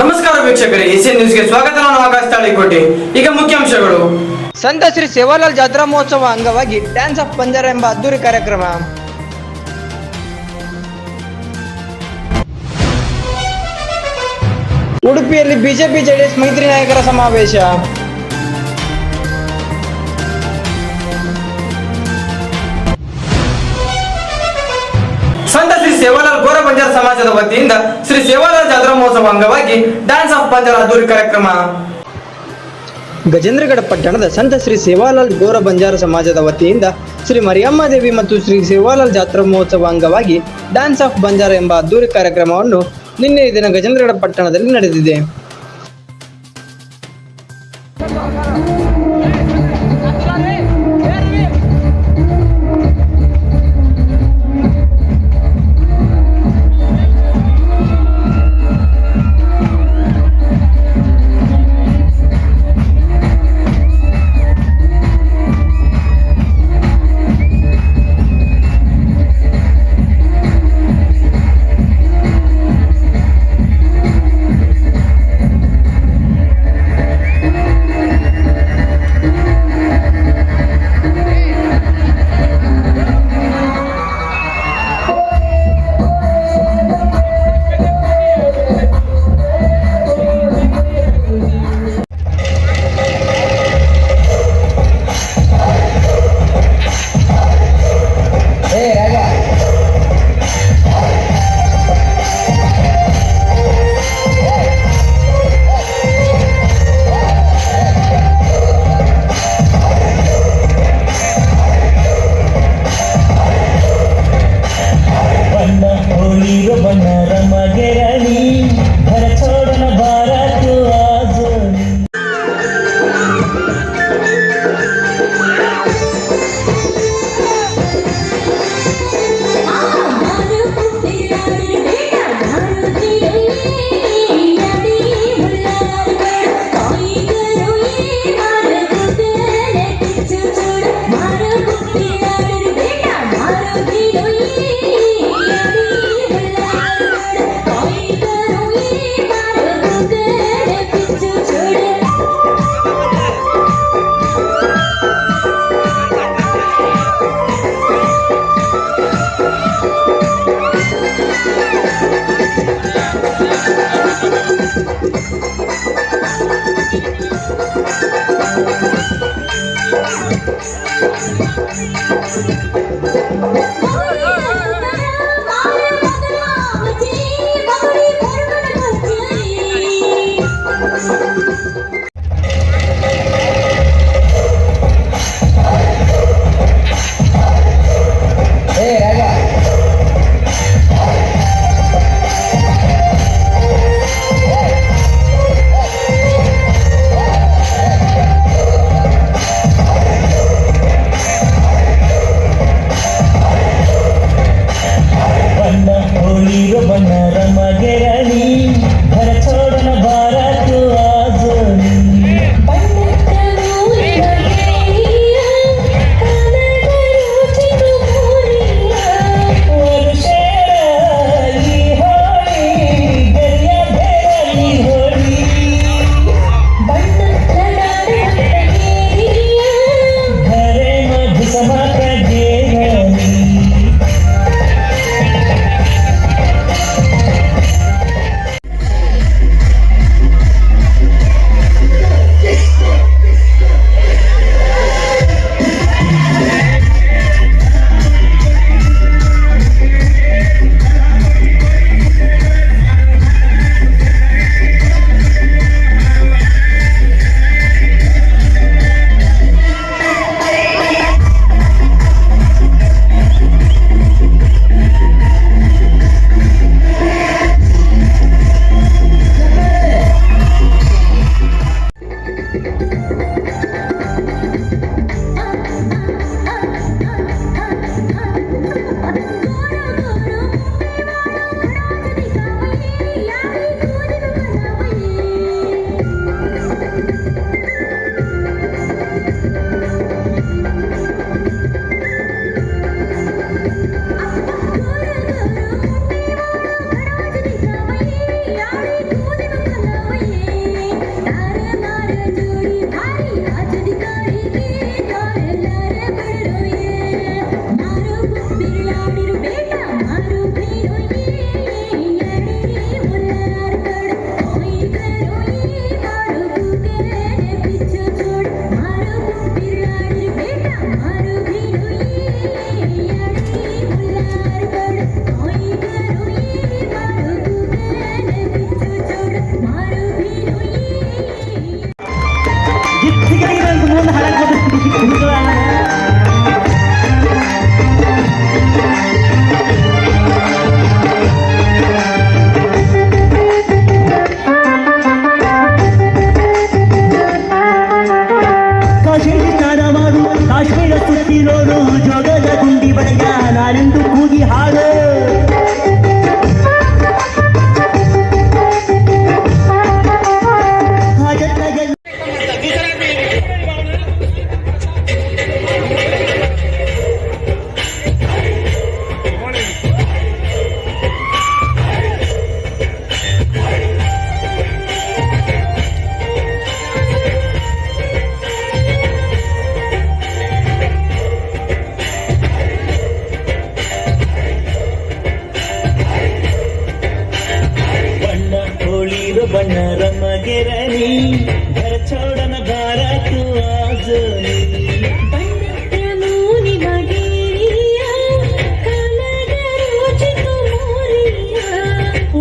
ನಮಸ್ಕಾರ ವೀಕ್ಷಕರೇ, ಏಷ್ಯನ್ ನ್ಯೂಸ್ಗೆ ಸ್ವಾಗತ. ನಾನು ಆಕಾಶ್ ತಾಳಿಕೋಟೆ. ಈಗ ಮುಖ್ಯಾಂಶಗಳು. ಸಂತ ಶ್ರೀ ಸೇವಾಲಾಲ್ ಜಾತ್ರಾ ಮಹೋತ್ಸವ ಅಂಗವಾಗಿ ಡ್ಯಾನ್ಸ್ ಆಫ್ ಬಂಜಾರ ಎಂಬ ಅದ್ದೂರಿ ಕಾರ್ಯಕ್ರಮ. ಉಡುಪಿಯಲ್ಲಿ ಬಿಜೆಪಿ ಜೆಡಿಎಸ್ ಮೈತ್ರಿ ನಾಯಕರ ಸಮಾವೇಶ. ಸಂತ ಶ್ರೀ ಸೇವಾಲಾಲ್ ಗೋರ ಬಂಜಾರ ಸಮಾಜದ ವತಿಯಿಂದ ಶ್ರೀ ಸೇವಾಲಾಲ್ ಜಾತ್ರಾ ಮಹೋತ್ಸವ ಅಂಗವಾಗಿ ಡ್ಯಾನ್ಸ್ ಆಫ್ ಬಂಜಾರ ಅದ್ದೂರಿ ಕಾರ್ಯಕ್ರಮ. ಗಜೇಂದ್ರಗಡ ಪಟ್ಟಣದ ಸಂತ ಶ್ರೀ ಸೇವಾಲಾಲ್ ಗೋರ ಬಂಜಾರ ಸಮಾಜದ ವತಿಯಿಂದ ಶ್ರೀ ಮರಿಯಮ್ಮ ದೇವಿ ಮತ್ತು ಶ್ರೀ ಸೇವಾಲಾಲ್ ಜಾತ್ರಾ ಮಹೋತ್ಸವ ಅಂಗವಾಗಿ ಡ್ಯಾನ್ಸ್ ಆಫ್ ಬಂಜಾರ ಎಂಬ ಅದ್ದೂರಿ ಕಾರ್ಯಕ್ರಮವನ್ನು ನಿನ್ನೆ ದಿನ ಗಜೇಂದ್ರಗಡ ಪಟ್ಟಣದಲ್ಲಿ ನಡೆದಿದೆ. ಕಾಶ್ಮೀರ ಸುತ್ತಿರೋರು ಜೋಗದ ಗುಂಡಿ ಬಡೆಯ ನಾನೆಂದು ಕೂಗಿ ಹಾಡು बन रमगेरनी घर छोड़न भारत आजनी बन्नमुनि मगेरिया कालगरोच तुमोरिया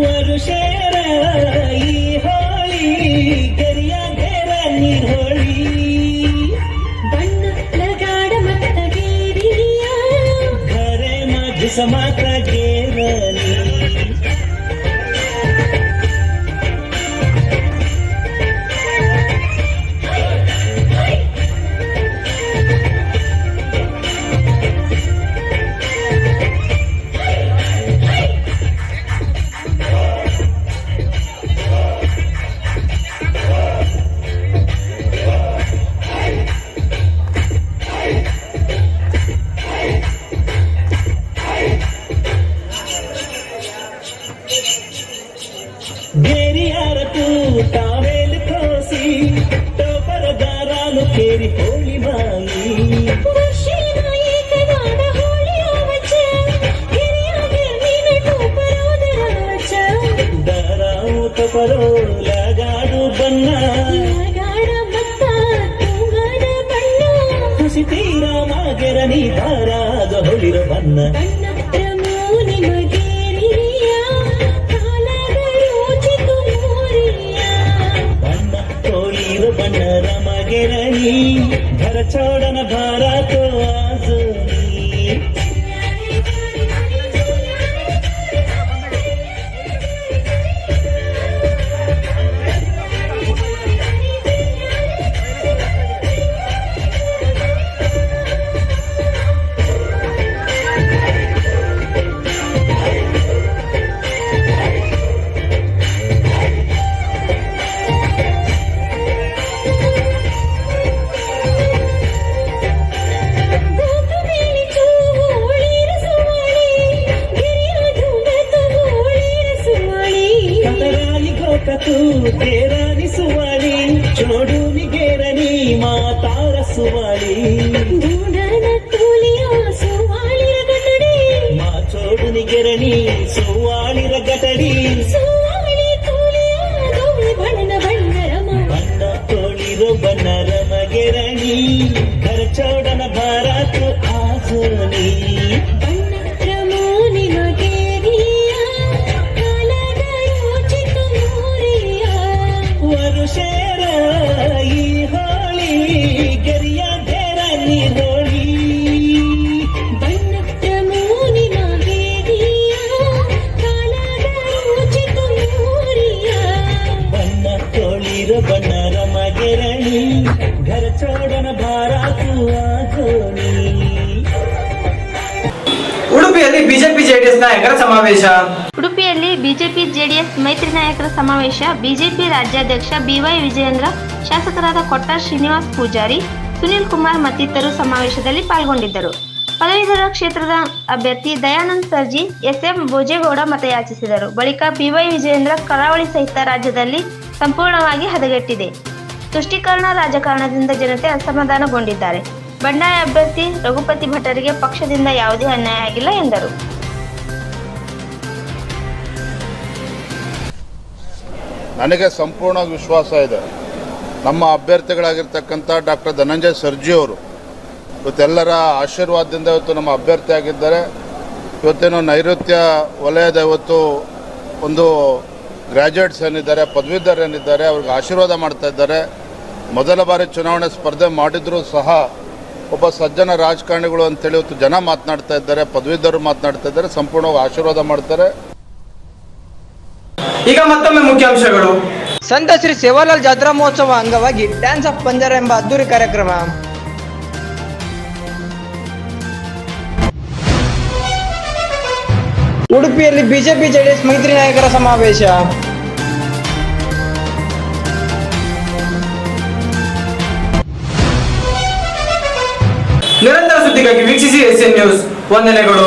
वरुषेर ई होली गरिया घेरा निर्होली बन्न लगाड मत गेरिया घरे मज समात गेरनी गेरियारतू टावेल खोसी टोपर दारानु केरी होली माई वर्षिना एकदाड होळी आवच गिरियागे मीन टोपरोदराच दाराऊ टोपरो लगाडू बन्न लगाड मತ್ತ ತುಂಗದ ಬಣ್ಣ खुशी तीरा मागेरनी दाराज होलिर बन्न बन्न प्रमोनि मगेरिया कालगरोच तुमोरिया बन्न होलिर बन्न रमगेरनी घर छोड़न भारत आजनी तू तेरानी सुवाली छोडूनी गेरनी मातार सुवाली ढूंढन तुलिया सुवाली रगटड़ी मा छोडूनी गेरनी सुवाली रगटड़ी सुवाली तुलिया दोवे बಣ್ಣ बण्णरम बन्न तोಳಿರೋ बन्नरम गेरनी घर छोड़न भारत आजनी बಣ್ಣ ಪ್ರಮೋನಿ ಮಗೇರಿಯಾ ಕಾಲಗರೋಚ ತುಮೋರಿಯಾ वरुषेर ई होली गरिया घेरा निर्होली बಣ್ಣ ಪ್ರಮೋನಿ ಮಗೇರಿಯಾ ಕಾಲಗರೋಚ ತುಮೋರಿಯಾ बन्न तोಳಿರೋ बन्नर मगेरनी घर छोड़न भारत आजनी ಉಡುಪಿಯಲ್ಲಿ ಬಿಜೆಪಿ ಜೆಡಿಎಸ್ ನಾಯಕರ ಸಮಾವೇಶ. ಉಡುಪಿಯಲ್ಲಿ ಬಿಜೆಪಿ ಜೆಡಿಎಸ್ ಮೈತ್ರಿ ನಾಯಕರ ಸಮಾವೇಶ. ಬಿಜೆಪಿ ರಾಜ್ಯಾಧ್ಯಕ್ಷ ಬಿವೈ ವಿಜಯೇಂದ್ರ, ಶಾಸಕರಾದ ಕೊಟ್ಟಾರ್ ಶ್ರೀನಿವಾಸ್ ಪೂಜಾರಿ, ಸುನಿಲ್ ಕುಮಾರ್ ಮತ್ತಿತರರು ಸಮಾವೇಶದಲ್ಲಿ ಪಾಲ್ಗೊಂಡಿದ್ದರು. ಪದವೀಧರ ಕ್ಷೇತ್ರದ ಅಭ್ಯರ್ಥಿ ದಯಾನಂದ್ ಸರ್ಜಿ ಎಸ್ಎಂ ಭೋಜೇಗೌಡ ಮತಯಾಚಿಸಿದರು. ಬಳಿಕ ಬಿವೈ ವಿಜಯೇಂದ್ರ ಕರಾವಳಿ ಸಹಿತ ರಾಜ್ಯದಲ್ಲಿ ಸಂಪೂರ್ಣವಾಗಿ ಹದಗೆಟ್ಟಿದೆ, ತುಷ್ಟೀಕರಣ ರಾಜಕಾರಣದಿಂದ ಜನತೆ ಅಸಮಾಧಾನಗೊಂಡಿದ್ದಾರೆ. ಬಂಡಾಯ ಅಭ್ಯರ್ಥಿ ರಘುಪತಿ ಭಟ್ಟರಿಗೆ ಪಕ್ಷದಿಂದ ಯಾವುದೇ ಅನ್ಯಾಯ ಆಗಿಲ್ಲ ಎಂದರು. ನನಗೆ ಸಂಪೂರ್ಣ ವಿಶ್ವಾಸ ಇದೆ. ನಮ್ಮ ಅಭ್ಯರ್ಥಿಗಳಾಗಿರ್ತಕ್ಕಂಥ ಡಾಕ್ಟರ್ ಧನಂಜಯ ಸರ್ಜಿ ಅವರು ಇವತ್ತೆಲ್ಲರ ಆಶೀರ್ವಾದದಿಂದ ಇವತ್ತು ನಮ್ಮ ಅಭ್ಯರ್ಥಿಯಾಗಿದ್ದಾರೆ. ಇವತ್ತೇನು ನೈಋತ್ಯ ವಲಯದ ಇವತ್ತು ಒಂದು ಗ್ರ್ಯಾಜುಯೇಟ್ಸ್ ಏನಿದ್ದಾರೆ, ಪದವೀಧರ ಏನಿದ್ದಾರೆ, ಅವ್ರಿಗೆ ಆಶೀರ್ವಾದ ಮಾಡ್ತಾ ಇದ್ದಾರೆ. ಮೊದಲ ಬಾರಿ ಚುನಾವಣೆ ಸ್ಪರ್ಧೆ ಮಾಡಿದರೂ ಸಹ ಒಬ್ಬ ಸಜ್ಜನ ರಾಜಕಾರಣಿಗಳು ಅಂತೇಳಿ ಇವತ್ತು ಜನ ಮಾತನಾಡ್ತಾ ಇದ್ದಾರೆ, ಪದವೀಧರರು ಮಾತನಾಡ್ತಾ ಇದ್ದಾರೆ, ಸಂಪೂರ್ಣವಾಗಿ ಆಶೀರ್ವಾದ ಮಾಡ್ತಾರೆ. ಈಗ ಮತ್ತೊಮ್ಮೆ ಮುಖ್ಯಾಂಶಗಳು. ಸಂತ ಶ್ರೀ ಸೇವಾಲಾಲ್ ಜಾತ್ರಾ ಮಹೋತ್ಸವ ಅಂಗವಾಗಿ ಡ್ಯಾನ್ಸ್ ಆಫ್ ಬಂಜಾರ ಎಂಬ ಅದ್ದೂರಿ ಕಾರ್ಯಕ್ರಮ. ಉಡುಪಿಯಲ್ಲಿ ಬಿಜೆಪಿ ಜೆಡಿಎಸ್ ಮೈತ್ರಿ ನಾಯಕರ ಸಮಾವೇಶ. ನಿರಂತರ ಸುದ್ದಿಗಾಗಿ ವೀಕ್ಷಿಸಿ SN ನ್ಯೂಸ್. ವಂದನೆಗಳು.